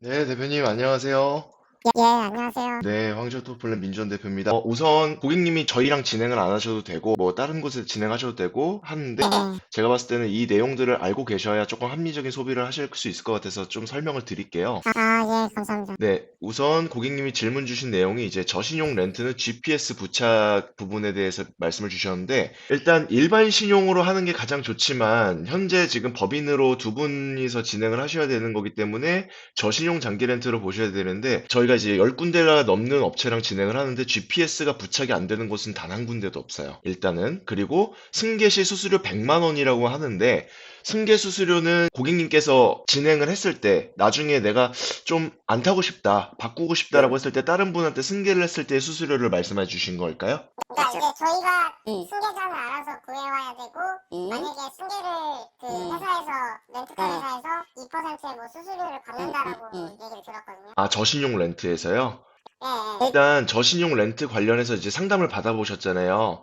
네, 대표님 안녕하세요. 예, 안녕하세요. 네, 황저토플랜 민주원 대표입니다. 우선 고객님이 저희랑 진행을 안 하셔도 되고, 뭐 다른 곳에서 진행하셔도 되고 하는데, 네. 제가 봤을 때는 이 내용들을 알고 계셔야 조금 합리적인 소비를 하실 수 있을 것 같아서 좀 설명을 드릴게요. 예, 감사합니다. 네, 우선 고객님이 질문 주신 내용이 이제 저신용 렌트는 GPS 부착 부분에 대해서 말씀을 주셨는데, 일단 일반 신용으로 하는 게 가장 좋지만, 현재 지금 법인으로 두 분이서 진행을 하셔야 되는 거기 때문에 저신용 장기 렌트로 보셔야 되는데, 저희가 이제 10군데가 넘는 업체랑 진행을 하는데 GPS가 부착이 안 되는 곳은 단 한 군데도 없어요. 일단은. 그리고 승계 시 수수료 100만 원이라고 하는데, 승계 수수료는 고객님께서 진행을 했을 때 나중에 내가 좀 안 타고 싶다, 바꾸고 싶다라고 했을 때 다른 분한테 승계를 했을 때 수수료를 말씀해 주신 걸까요? 그러니까 이제 저희가 승계자는 알아서 구해와야 되고, 만약에 승계를 그 회사에서, 렌트카 회사에서 2%의 뭐 수수료를 받는다라고 얘기를 들었거든요. 아, 저신용 렌트에서요? 예, 예. 일단 저신용 렌트 관련해서 이제 상담을 받아보셨잖아요.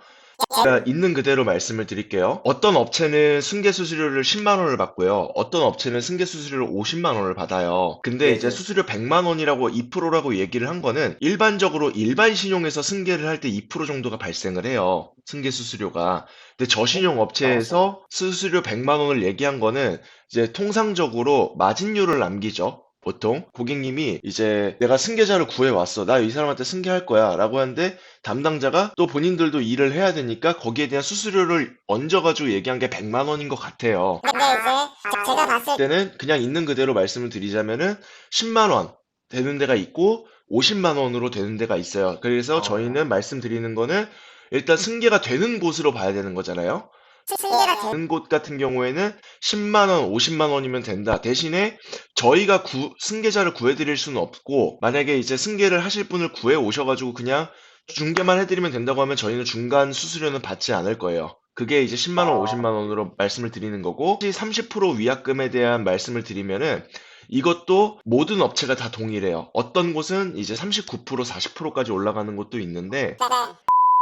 제가 있는 그대로 말씀을 드릴게요. 어떤 업체는 승계 수수료를 10만 원을 받고요. 어떤 업체는 승계 수수료를 50만 원을 받아요. 근데 이제 수수료 100만 원이라고 2%라고 얘기를 한 거는 일반적으로 일반 신용에서 승계를 할 때 2% 정도가 발생을 해요. 승계 수수료가. 근데 저신용 업체에서 수수료 100만 원을 얘기한 거는 이제 통상적으로 마진율을 남기죠. 보통 고객님이 이제 내가 승계자를 구해왔어. 나 이 사람한테 승계할 거야. 라고 하는데 담당자가 또 본인들도 일을 해야 되니까 거기에 대한 수수료를 얹어가지고 얘기한 게 100만 원인 것 같아요. 근데 이제 제가 봤을 때는 그냥 있는 그대로 말씀을 드리자면은 10만 원 되는 데가 있고 50만 원으로 되는 데가 있어요. 그래서 저희는 말씀드리는 거는 일단 승계가 되는 곳으로 봐야 되는 거잖아요. 승계가 되는 곳 같은 경우에는 10만 원, 50만 원이면 된다. 대신에 저희가 승계자를 구해드릴 수는 없고, 만약에 이제 승계를 하실 분을 구해 오셔가지고 그냥 중개만 해드리면 된다고 하면 저희는 중간 수수료는 받지 않을 거예요. 그게 이제 10만 원, 50만 원으로 말씀을 드리는 거고, 30% 위약금에 대한 말씀을 드리면은 이것도 모든 업체가 다 동일해요. 어떤 곳은 이제 39%, 40%까지 올라가는 곳도 있는데,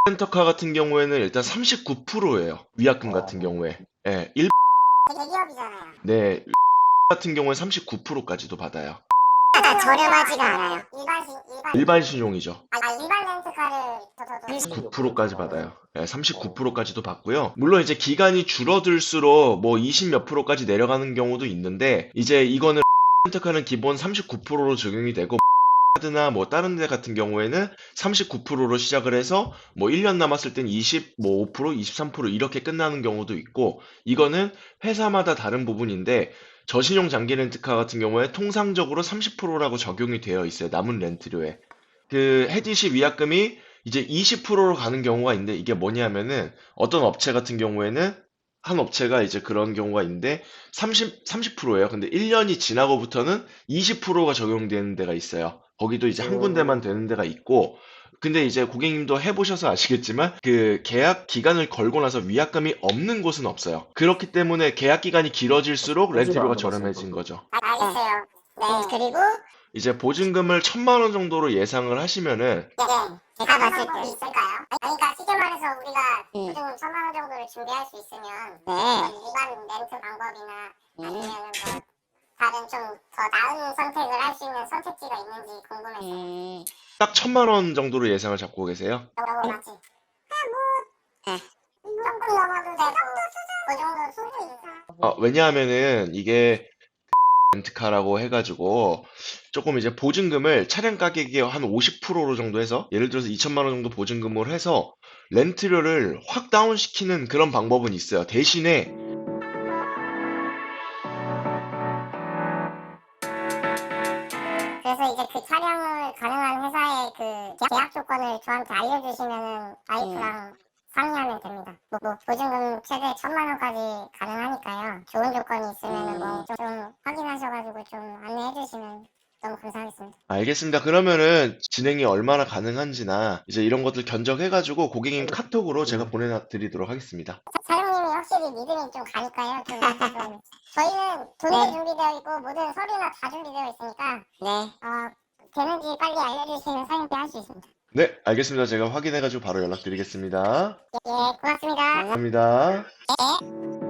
렌터카 같은 경우에는 일단 39%예요. 위약금 같은 경우에. 예, 대기업이잖아요. 네, 같은 경우에 39%까지도 받아요. 저렴하지가 않아요. 일반 신용이죠. 일반 렌트카를 9%까지 받아요. 39%까지도 받고요. 물론 이제 기간이 줄어들수록 뭐 20 몇 프로까지 내려가는 경우도 있는데 이제 이거는 렌터카는 기본 39%로 적용이 되고 카드나 뭐 다른 데 같은 경우에는 39%로 시작을 해서 뭐 1년 남았을 땐 20, 뭐 5%, 23% 이렇게 끝나는 경우도 있고 이거는 회사마다 다른 부분인데 저신용 장기 렌트카 같은 경우에 통상적으로 30%라고 적용이 되어 있어요. 남은 렌트료에. 그 해지시 위약금이 이제 20%로 가는 경우가 있는데 이게 뭐냐면은 어떤 업체 같은 경우에는 한 업체가 이제 그런 경우가 있는데 30%예요. 근데 1년이 지나고부터는 20%가 적용되는 데가 있어요. 거기도 이제 한 군데만 되는 데가 있고 근데 이제 고객님도 해보셔서 아시겠지만 그 계약 기간을 걸고 나서 위약금이 없는 곳은 없어요. 그렇기 때문에 계약 기간이 길어질수록 렌트료가 저렴해진 거죠. 알겠어요. 네. 그리고 이제 보증금을 1,000만 원 정도로 예상을 하시면은 제가 봤을 때 있을까요? 그러니까 쉽게 말해서 우리가 보증금 1,000만 원 정도를 준비할 수 있으면 일반 렌트 방법이나 아니면 뭐 다른 좀 더 나은 선택을 할 수 있는 선택지가 있는지 궁금해서. 딱 1,000만 원 정도로 예상을 잡고 계세요. 너무 맞지? 조금 넘어도 되고 그 정도 수준 있어. 왜냐하면은 이게 렌트카라고 해가지고 조금 이제 보증금을 차량 가격의 한 50% 정도 해서 예를 들어서 2천만 원 정도 보증금을 해서 렌트료를 확 다운시키는 그런 방법은 있어요. 대신에 그래서 이제 그 촬영을 가능한 회사의 그 계약 조건을 저한테 알려주시면은 와이프랑 상의하면 됩니다. 뭐 보증금 최대 1,000만 원까지 가능하니까요. 좋은 조건이 있으면은 뭐 좀 확인하셔가지고 좀 안내해 주시면 너무 감사하겠습니다. 알겠습니다. 그러면은 진행이 얼마나 가능한지나 이제 이런 것들 견적해가지고 고객님 카톡으로 제가 보내드리도록 하겠습니다. 사장님이 확실히 믿음이 좀 가니까요. 좀 저희는 돈도 준비되어 있고 모든 서류나 다 준비되어 있으니까 되는지 빨리 알려주시면 사장님께 할 수 있습니다. 네, 알겠습니다. 제가 확인해가지고 바로 연락드리겠습니다. 예, 고맙습니다. 감사합니다. 네.